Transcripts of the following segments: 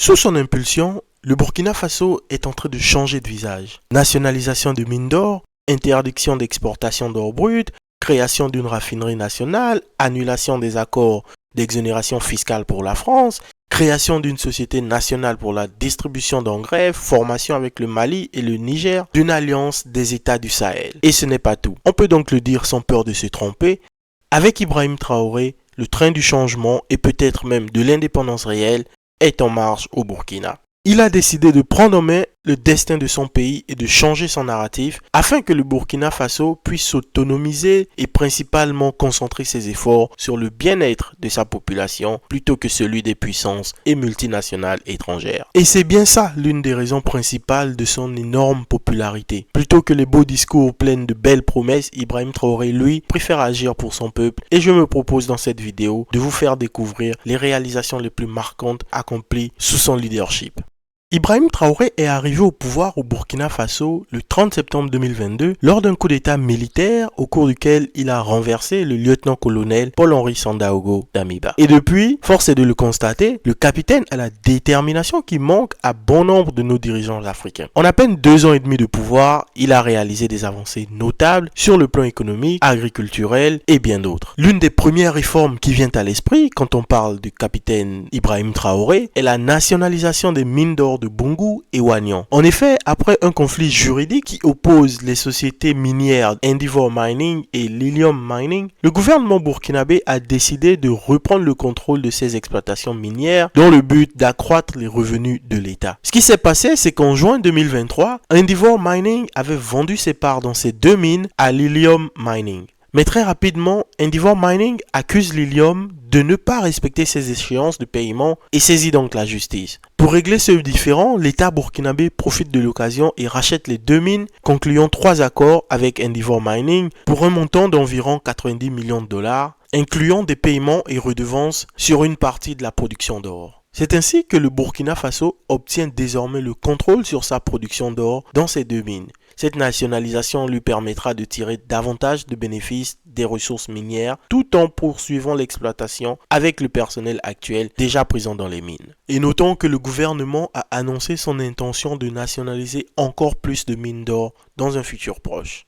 Sous son impulsion, le Burkina Faso est en train de changer de visage. Nationalisation de mines d'or, interdiction d'exportation d'or brut, création d'une raffinerie nationale, annulation des accords d'exonération fiscale pour la France, création d'une société nationale pour la distribution d'engrais, formation avec le Mali et le Niger d'une alliance des États du Sahel. Et ce n'est pas tout. On peut donc le dire sans peur de se tromper. Avec Ibrahim Traoré, le train du changement et peut-être même de l'indépendance réelle est en marche au Burkina. Il a décidé de prendre en main le destin de son pays et de changer son narratif afin que le Burkina Faso puisse s'autonomiser et principalement concentrer ses efforts sur le bien-être de sa population plutôt que celui des puissances et multinationales étrangères. Et c'est bien ça l'une des raisons principales de son énorme popularité. Plutôt que les beaux discours pleins de belles promesses, Ibrahim Traoré, lui, préfère agir pour son peuple et je me propose dans cette vidéo de vous faire découvrir les réalisations les plus marquantes accomplies sous son leadership. Ibrahim Traoré est arrivé au pouvoir au Burkina Faso le 30 septembre 2022 lors d'un coup d'état militaire au cours duquel il a renversé le lieutenant-colonel Paul-Henri Sandaogo Damiba. Et depuis, force est de le constater, le capitaine a la détermination qui manque à bon nombre de nos dirigeants africains. En à peine 2 ans et demi de pouvoir, il a réalisé des avancées notables sur le plan économique, agriculturel et bien d'autres. L'une des premières réformes qui vient à l'esprit quand on parle du capitaine Ibrahim Traoré est la nationalisation des mines d'or de Boungou et Wagnan. En effet, après un conflit juridique qui oppose les sociétés minières Endeavour Mining et Lilium Mining, le gouvernement burkinabé a décidé de reprendre le contrôle de ces exploitations minières dans le but d'accroître les revenus de l'État. Ce qui s'est passé, c'est qu'en juin 2023, Endeavour Mining avait vendu ses parts dans ces 2 mines à Lilium Mining. Mais très rapidement, Endeavour Mining accuse Lilium de ne pas respecter ses échéances de paiement et saisit donc la justice. Pour régler ce différend, l'État burkinabé profite de l'occasion et rachète les 2 mines, concluant 3 accords avec Endeavour Mining pour un montant d'environ 90 millions de dollars, incluant des paiements et redevances sur une partie de la production d'or. C'est ainsi que le Burkina Faso obtient désormais le contrôle sur sa production d'or dans ces 2 mines. Cette nationalisation lui permettra de tirer davantage de bénéfices des ressources minières tout en poursuivant l'exploitation avec le personnel actuel déjà présent dans les mines. Et notons que le gouvernement a annoncé son intention de nationaliser encore plus de mines d'or dans un futur proche.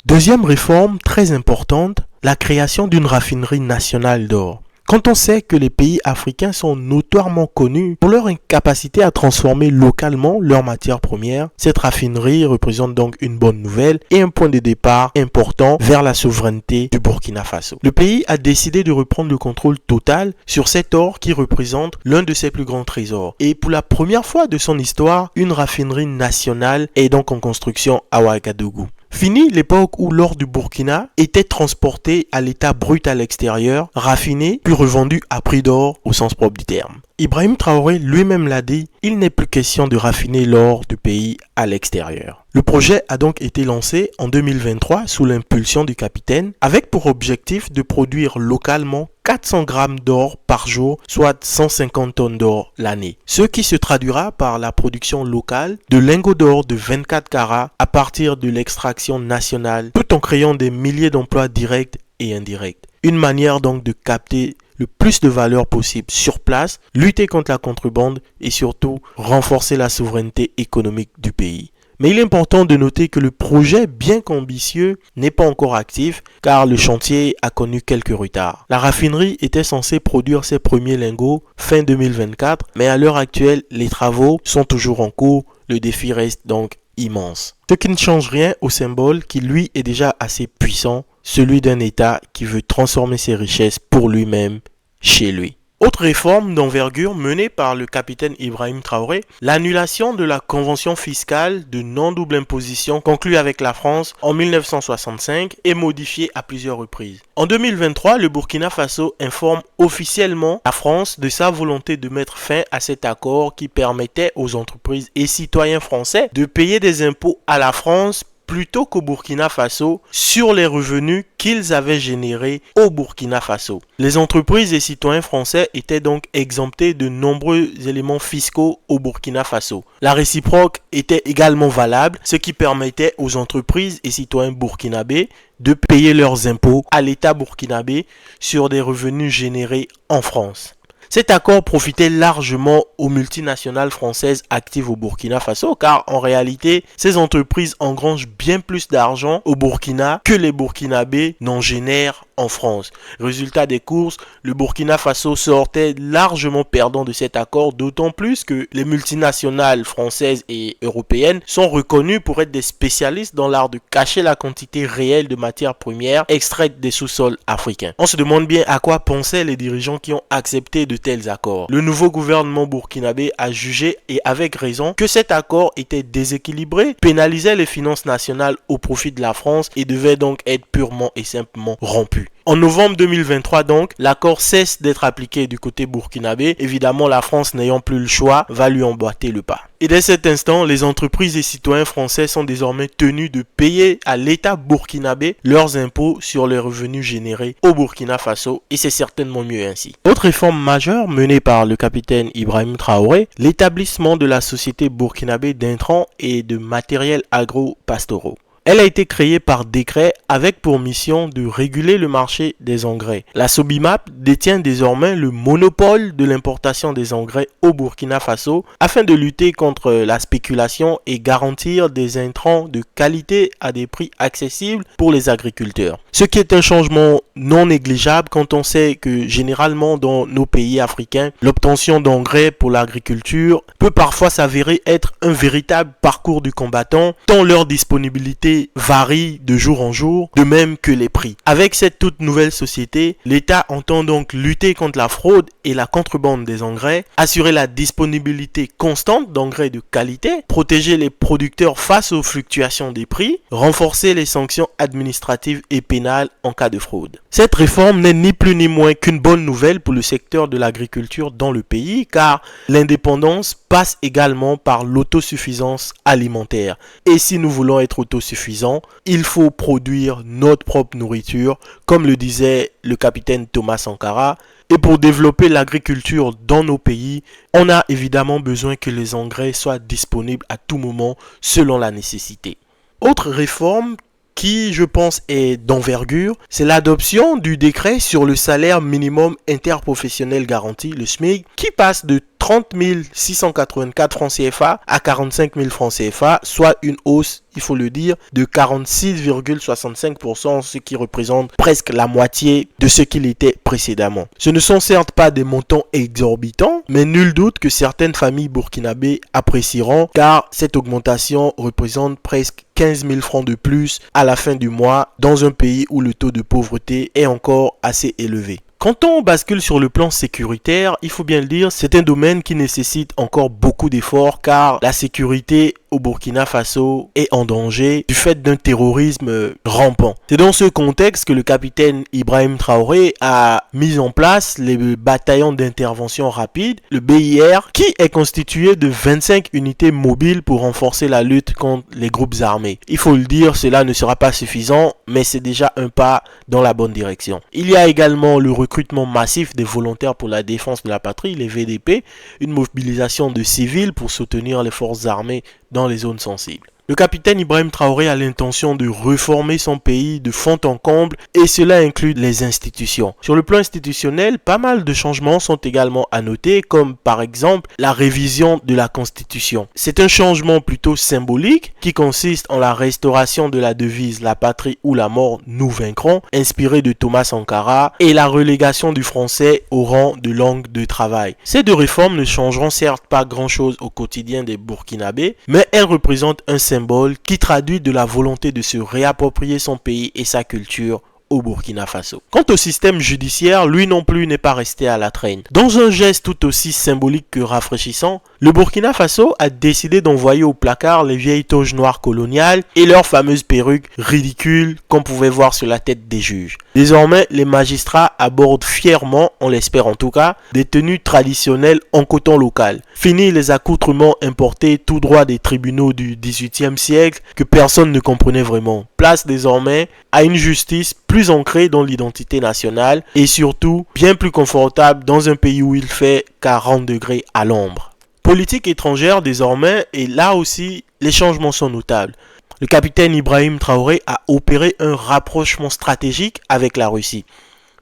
Deuxième réforme très importante, la création d'une raffinerie nationale d'or. Quand on sait que les pays africains sont notoirement connus pour leur incapacité à transformer localement leurs matières premières, cette raffinerie représente donc une bonne nouvelle et un point de départ important vers la souveraineté du Burkina Faso. Le pays a décidé de reprendre le contrôle total sur cet or qui représente l'un de ses plus grands trésors. Et pour la première fois de son histoire, une raffinerie nationale est donc en construction à Ouagadougou. Fini l'époque où l'or du Burkina était transporté à l'état brut à l'extérieur, raffiné, puis revendu à prix d'or au sens propre du terme. Ibrahim Traoré lui-même l'a dit, il n'est plus question de raffiner l'or du pays à l'extérieur. Le projet a donc été lancé en 2023 sous l'impulsion du capitaine, avec pour objectif de produire localement 400 grammes d'or par jour, soit 150 tonnes d'or l'année. Ce qui se traduira par la production locale de lingots d'or de 24 carats à partir de l'extraction nationale, tout en créant des milliers d'emplois directs et indirects. Une manière donc de capter le plus de valeur possible sur place, lutter contre la contrebande et surtout renforcer la souveraineté économique du pays. Mais il est important de noter que le projet, bien qu'ambitieux, n'est pas encore actif car le chantier a connu quelques retards. La raffinerie était censée produire ses premiers lingots fin 2024, mais à l'heure actuelle, les travaux sont toujours en cours. Le défi reste donc immense. Ce qui ne change rien au symbole qui lui est déjà assez puissant, celui d'un État qui veut transformer ses richesses pour lui-même, chez lui. Autre réforme d'envergure menée par le capitaine Ibrahim Traoré, l'annulation de la convention fiscale de non-double imposition conclue avec la France en 1965 et modifiée à plusieurs reprises. En 2023, le Burkina Faso informe officiellement la France de sa volonté de mettre fin à cet accord qui permettait aux entreprises et citoyens français de payer des impôts à la France plutôt qu'au Burkina Faso sur les revenus qu'ils avaient générés au Burkina Faso. Les entreprises et citoyens français étaient donc exemptés de nombreux éléments fiscaux au Burkina Faso. La réciproque était également valable, ce qui permettait aux entreprises et citoyens burkinabés de payer leurs impôts à l'État burkinabé sur des revenus générés en France. Cet accord profitait largement aux multinationales françaises actives au Burkina Faso, car en réalité, ces entreprises engrangent bien plus d'argent au Burkina que les Burkinabés n'en génèrent en France. Résultat des courses, le Burkina Faso sortait largement perdant de cet accord, d'autant plus que les multinationales françaises et européennes sont reconnues pour être des spécialistes dans l'art de cacher la quantité réelle de matières premières extraites des sous-sols africains. On se demande bien à quoi pensaient les dirigeants qui ont accepté de tels accords. Le nouveau gouvernement burkinabé a jugé, et avec raison, que cet accord était déséquilibré, pénalisait les finances nationales au profit de la France et devait donc être purement et simplement rompu. En novembre 2023 donc, l'accord cesse d'être appliqué du côté burkinabé. Évidemment, la France n'ayant plus le choix, va lui emboîter le pas. Et dès cet instant, les entreprises et citoyens français sont désormais tenus de payer à l'État burkinabé leurs impôts sur les revenus générés au Burkina Faso, et c'est certainement mieux ainsi. Autre réforme majeure menée par le capitaine Ibrahim Traoré, l'établissement de la société burkinabé d'intrants et de matériel agro-pastoraux. Elle a été créée par décret avec pour mission de réguler le marché des engrais. La Sobimap détient désormais le monopole de l'importation des engrais au Burkina Faso afin de lutter contre la spéculation et garantir des intrants de qualité à des prix accessibles pour les agriculteurs. Ce qui est un changement non négligeable quand on sait que généralement dans nos pays africains, l'obtention d'engrais pour l'agriculture peut parfois s'avérer être un véritable parcours du combattant tant leur disponibilité varie de jour en jour, de même que les prix. Avec cette toute nouvelle société, l'État entend donc lutter contre la fraude et la contrebande des engrais, assurer la disponibilité constante d'engrais de qualité, protéger les producteurs face aux fluctuations des prix, renforcer les sanctions administratives et pénales en cas de fraude. Cette réforme n'est ni plus ni moins qu'une bonne nouvelle pour le secteur de l'agriculture dans le pays, car l'indépendance passe également par l'autosuffisance alimentaire. Et si nous voulons être autosuffisants, il faut produire notre propre nourriture, comme le disait le capitaine Thomas Sankara. Et pour développer l'agriculture dans nos pays, on a évidemment besoin que les engrais soient disponibles à tout moment selon la nécessité. Autre réforme qui, je pense, est d'envergure, c'est l'adoption du décret sur le salaire minimum interprofessionnel garanti, le SMIC, qui passe de 30 684 francs CFA à 45 000 francs CFA, soit une hausse, il faut le dire, de 46,65%, ce qui représente presque la moitié de ce qu'il était précédemment. Ce ne sont certes pas des montants exorbitants, mais nul doute que certaines familles burkinabées apprécieront, car cette augmentation représente presque 15 000 francs de plus à la fin du mois dans un pays où le taux de pauvreté est encore assez élevé. Quand on bascule sur le plan sécuritaire, il faut bien le dire, c'est un domaine qui nécessite encore beaucoup d'efforts car la sécurité au Burkina Faso est en danger du fait d'un terrorisme rampant. C'est dans ce contexte que le capitaine Ibrahim Traoré a mis en place les bataillons d'intervention rapide, le BIR, qui est constitué de 25 unités mobiles pour renforcer la lutte contre les groupes armés. Il faut le dire, cela ne sera pas suffisant, mais c'est déjà un pas dans la bonne direction. Il y a également le recrutement massif des volontaires pour la défense de la patrie, les VDP, une mobilisation de civils pour soutenir les forces armées dans les zones sensibles. Le capitaine Ibrahim Traoré a l'intention de réformer son pays de fond en comble et cela inclut les institutions. Sur le plan institutionnel, pas mal de changements sont également à noter, comme par exemple la révision de la Constitution. C'est un changement plutôt symbolique qui consiste en la restauration de la devise "La patrie ou la mort, nous vaincrons", inspirée de Thomas Sankara, et la relégation du français au rang de langue de travail. Ces deux réformes ne changeront certes pas grand-chose au quotidien des Burkinabés, mais elles représentent un symbole qui traduit de la volonté de se réapproprier son pays et sa culture au Burkina Faso. Quant au système judiciaire, lui non plus n'est pas resté à la traîne. Dans un geste tout aussi symbolique que rafraîchissant, le Burkina Faso a décidé d'envoyer au placard les vieilles toges noires coloniales et leurs fameuses perruques ridicules qu'on pouvait voir sur la tête des juges. Désormais, les magistrats abordent fièrement, on l'espère en tout cas, des tenues traditionnelles en coton local. Fini les accoutrements importés tout droit des tribunaux du XVIIIe siècle que personne ne comprenait vraiment. Place désormais à une justice plus ancrée dans l'identité nationale et surtout bien plus confortable dans un pays où il fait 40 degrés à l'ombre. Politique étrangère désormais, et là aussi les changements sont notables. Le capitaine Ibrahim Traoré a opéré un rapprochement stratégique avec la Russie.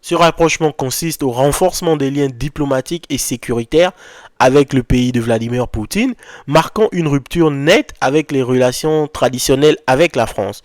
Ce rapprochement consiste au renforcement des liens diplomatiques et sécuritaires avec le pays de Vladimir Poutine, marquant une rupture nette avec les relations traditionnelles avec la France.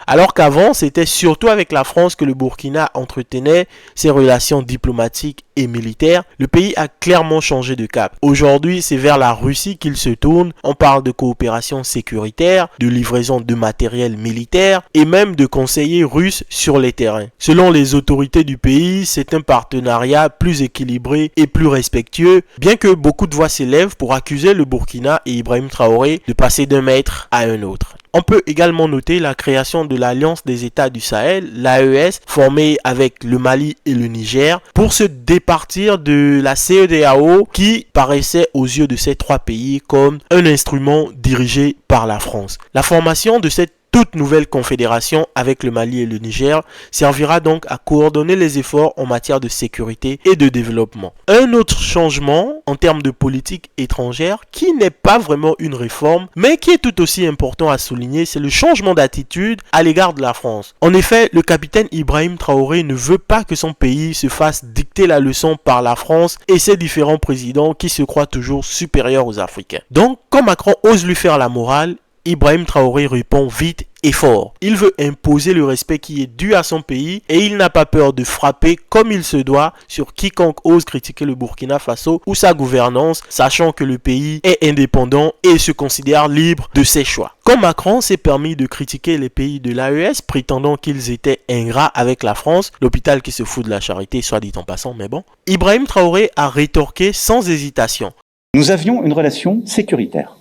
Alors qu'avant, c'était surtout avec la France que le Burkina entretenait ses relations diplomatiques et militaires, le pays a clairement changé de cap. Aujourd'hui, c'est vers la Russie qu'il se tourne. On parle de coopération sécuritaire, de livraison de matériel militaire et même de conseillers russes sur les terrains. Selon les autorités du pays, c'est un partenariat plus équilibré et plus respectueux, bien que beaucoup de voix s'élèvent pour accuser le Burkina et Ibrahim Traoré de passer d'un maître à un autre. On peut également noter la création de l'Alliance des États du Sahel, l'AES, formée avec le Mali et le Niger, pour se départir de la CEDEAO qui paraissait aux yeux de ces trois pays comme un instrument dirigé par la France. La formation de cette toute nouvelle confédération avec le Mali et le Niger servira donc à coordonner les efforts en matière de sécurité et de développement. Un autre changement en termes de politique étrangère qui n'est pas vraiment une réforme mais qui est tout aussi important à souligner, c'est le changement d'attitude à l'égard de la France. En effet, le capitaine Ibrahim Traoré ne veut pas que son pays se fasse dicter la leçon par la France et ses différents présidents qui se croient toujours supérieurs aux Africains. Donc, quand Macron ose lui faire la morale, Ibrahim Traoré répond vite et fort. Il veut imposer le respect qui est dû à son pays et il n'a pas peur de frapper comme il se doit sur quiconque ose critiquer le Burkina Faso ou sa gouvernance, sachant que le pays est indépendant et se considère libre de ses choix. Quand Macron s'est permis de critiquer les pays de l'AES, prétendant qu'ils étaient ingrats avec la France, l'hôpital qui se fout de la charité, soit dit en passant, mais bon, Ibrahim Traoré a rétorqué sans hésitation. Nous avions une relation sécuritaire.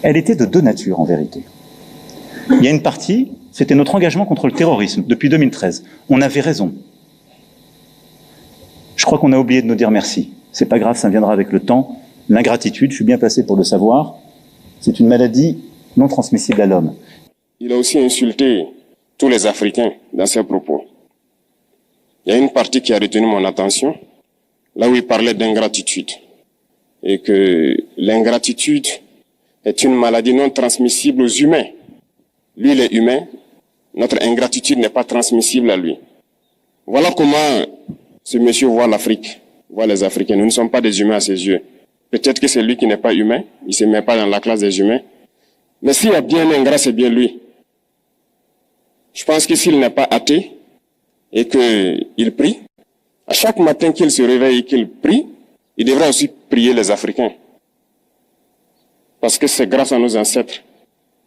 Elle était de deux natures, en vérité. Il y a une partie, c'était notre engagement contre le terrorisme, depuis 2013. On avait raison. Je crois qu'on a oublié de nous dire merci. C'est pas grave, ça viendra avec le temps. L'ingratitude, je suis bien placé pour le savoir, c'est une maladie non transmissible à l'homme. Il a aussi insulté tous les Africains dans ses propos. Il y a une partie qui a retenu mon attention, là où il parlait d'ingratitude. Et que l'ingratitude est une maladie non transmissible aux humains. Lui, il est humain. Notre ingratitude n'est pas transmissible à lui. Voilà comment ce monsieur voit l'Afrique, voit les Africains. Nous ne sommes pas des humains à ses yeux. Peut-être que c'est lui qui n'est pas humain. Il ne se met pas dans la classe des humains. Mais s'il y a bien un ingrat, c'est bien lui. Je pense que s'il n'est pas athée et qu'il prie, à chaque matin qu'il se réveille et qu'il prie, il devrait aussi prier les Africains. Parce que c'est grâce à nos ancêtres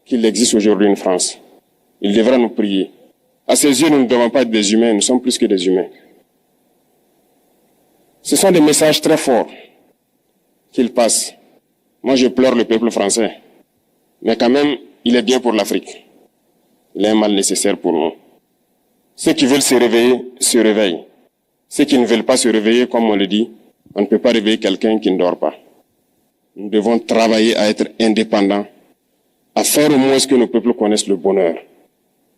qu'il existe aujourd'hui une France. Il devra nous prier. À ses yeux, nous ne devons pas être des humains, nous sommes plus que des humains. Ce sont des messages très forts qu'il passe. Moi, je pleure le peuple français. Mais quand même, il est bien pour l'Afrique. Il est un mal nécessaire pour nous. Ceux qui veulent se réveiller, se réveillent. Ceux qui ne veulent pas se réveiller, comme on le dit, on ne peut pas réveiller quelqu'un qui ne dort pas. Nous devons travailler à être indépendants, à faire au moins ce que nos peuples connaissent le bonheur.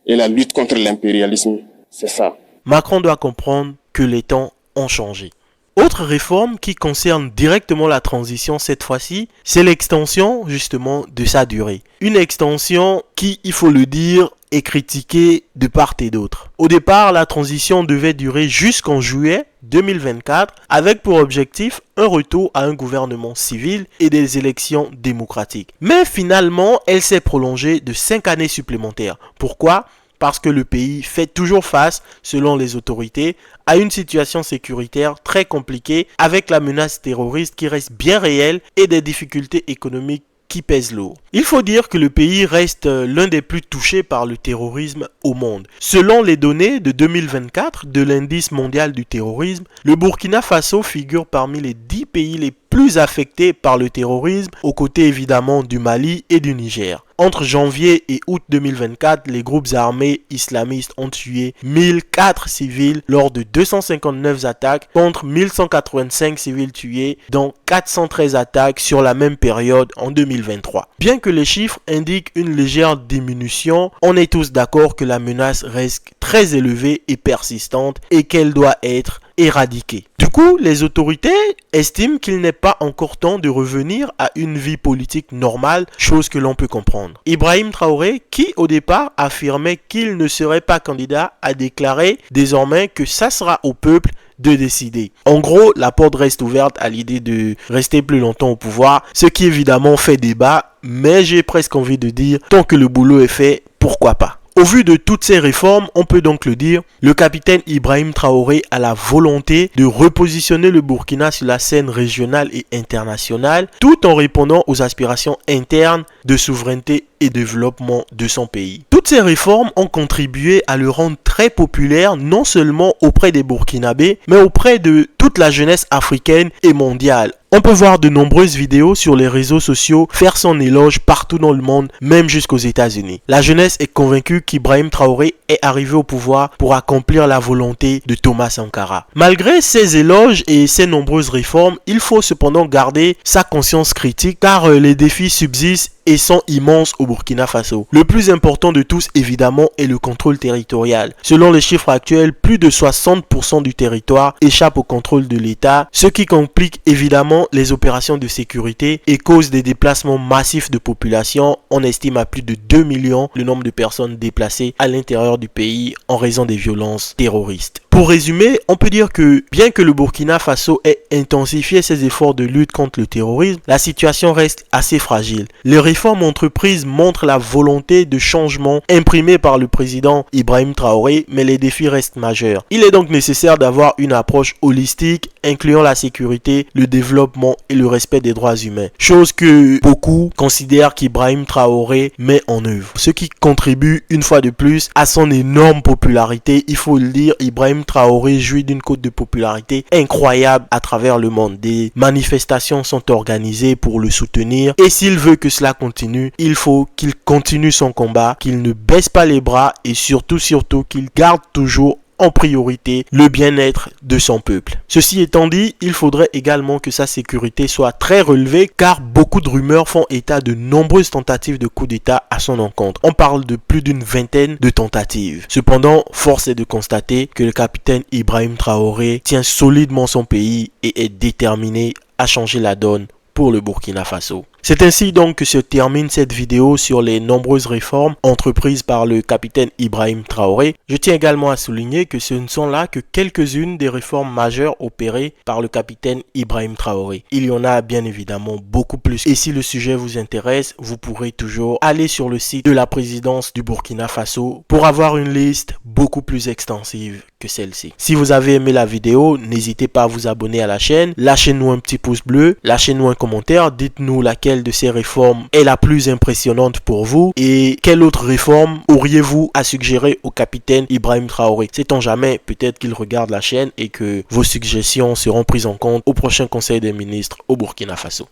Et la lutte contre l'impérialisme, c'est ça. Macron doit comprendre que les temps ont changé. Autre réforme qui concerne directement la transition cette fois-ci, c'est l'extension justement de sa durée. Une extension qui, il faut le dire, est critiquée de part et d'autre. Au départ, la transition devait durer jusqu'en juillet 2024 avec pour objectif un retour à un gouvernement civil et des élections démocratiques. Mais finalement, elle s'est prolongée de 5 années supplémentaires. Pourquoi ? Parce que le pays fait toujours face, selon les autorités, à une situation sécuritaire très compliquée avec la menace terroriste qui reste bien réelle et des difficultés économiques qui pèsent lourd. Il faut dire que le pays reste l'un des plus touchés par le terrorisme au monde. Selon les données de 2024 de l'indice mondial du terrorisme, le Burkina Faso figure parmi les 10 pays les plus affectés par le terrorisme, aux côtés évidemment du Mali et du Niger. Entre janvier et août 2024, les groupes armés islamistes ont tué 1004 civils lors de 259 attaques contre 1185 civils tués, dont 413 attaques sur la même période en 2023. Bien que les chiffres indiquent une légère diminution, on est tous d'accord que la menace reste très élevée et persistante et qu'elle doit être éradiqués. Du coup, les autorités estiment qu'il n'est pas encore temps de revenir à une vie politique normale, chose que l'on peut comprendre. Ibrahim Traoré, qui au départ affirmait qu'il ne serait pas candidat, a déclaré désormais que ça sera au peuple de décider. En gros, la porte reste ouverte à l'idée de rester plus longtemps au pouvoir, ce qui évidemment fait débat, mais j'ai presque envie de dire, tant que le boulot est fait, pourquoi pas? Au vu de toutes ces réformes, on peut donc le dire, le capitaine Ibrahim Traoré a la volonté de repositionner le Burkina sur la scène régionale et internationale, tout en répondant aux aspirations internes de souveraineté et développement de son pays. Toutes ces réformes ont contribué à le rendre très populaire, non seulement auprès des Burkinabés, mais auprès de toute la jeunesse africaine et mondiale. On peut voir de nombreuses vidéos sur les réseaux sociaux faire son éloge partout dans le monde, même jusqu'aux États-Unis. La jeunesse est convaincue qu'Ibrahim Traoré est arrivé au pouvoir pour accomplir la volonté de Thomas Sankara. Malgré ces éloges et ces nombreuses réformes, il faut cependant garder sa conscience critique car les défis subsistent et sont immenses au Burkina Faso. Le plus important de tous, évidemment, est le contrôle territorial. Selon les chiffres actuels, plus de 60% du territoire échappe au contrôle de l'État, ce qui complique évidemment les opérations de sécurité et cause des déplacements massifs de population. On estime à plus de 2 millions le nombre de personnes déplacées à l'intérieur du pays en raison des violences terroristes. Pour résumer, on peut dire que bien que le Burkina Faso ait intensifié ses efforts de lutte contre le terrorisme, la situation reste assez fragile. Les réformes entreprises montrent la volonté de changement imprimée par le président Ibrahim Traoré, mais les défis restent majeurs. Il est donc nécessaire d'avoir une approche holistique, incluant la sécurité, le développement et le respect des droits humains. Chose que beaucoup considèrent qu'Ibrahim Traoré met en œuvre. Ce qui contribue une fois de plus à son énorme popularité. Il faut le dire, Ibrahim Traoré jouit d'une cote de popularité incroyable à travers le monde. Des manifestations sont organisées pour le soutenir et s'il veut que cela continue, il faut qu'il continue son combat, qu'il ne baisse pas les bras et surtout qu'il garde toujours en priorité le bien-être de son peuple. Ceci étant dit, il faudrait également que sa sécurité soit très relevée car beaucoup de rumeurs font état de nombreuses tentatives de coup d'État à son encontre. On parle de plus d'une vingtaine de tentatives. Cependant, force est de constater que le capitaine Ibrahim Traoré tient solidement son pays et est déterminé à changer la donne pour le Burkina Faso. C'est ainsi donc que se termine cette vidéo sur les nombreuses réformes entreprises par le capitaine Ibrahim Traoré. Je tiens également à souligner que ce ne sont là que quelques-unes des réformes majeures opérées par le capitaine Ibrahim Traoré. Il y en a bien évidemment beaucoup plus. Et si le sujet vous intéresse, vous pourrez toujours aller sur le site de la présidence du Burkina Faso pour avoir une liste beaucoup plus extensive que celle-ci. Si vous avez aimé la vidéo, n'hésitez pas à vous abonner à la chaîne. Lâchez-nous un petit pouce bleu, lâchez-nous un commentaire, dites-nous laquelle de ces réformes est la plus impressionnante pour vous et quelle autre réforme auriez-vous à suggérer au capitaine Ibrahim Traoré. Sait-on jamais, peut-être qu'il regarde la chaîne et que vos suggestions seront prises en compte au prochain conseil des ministres au Burkina Faso.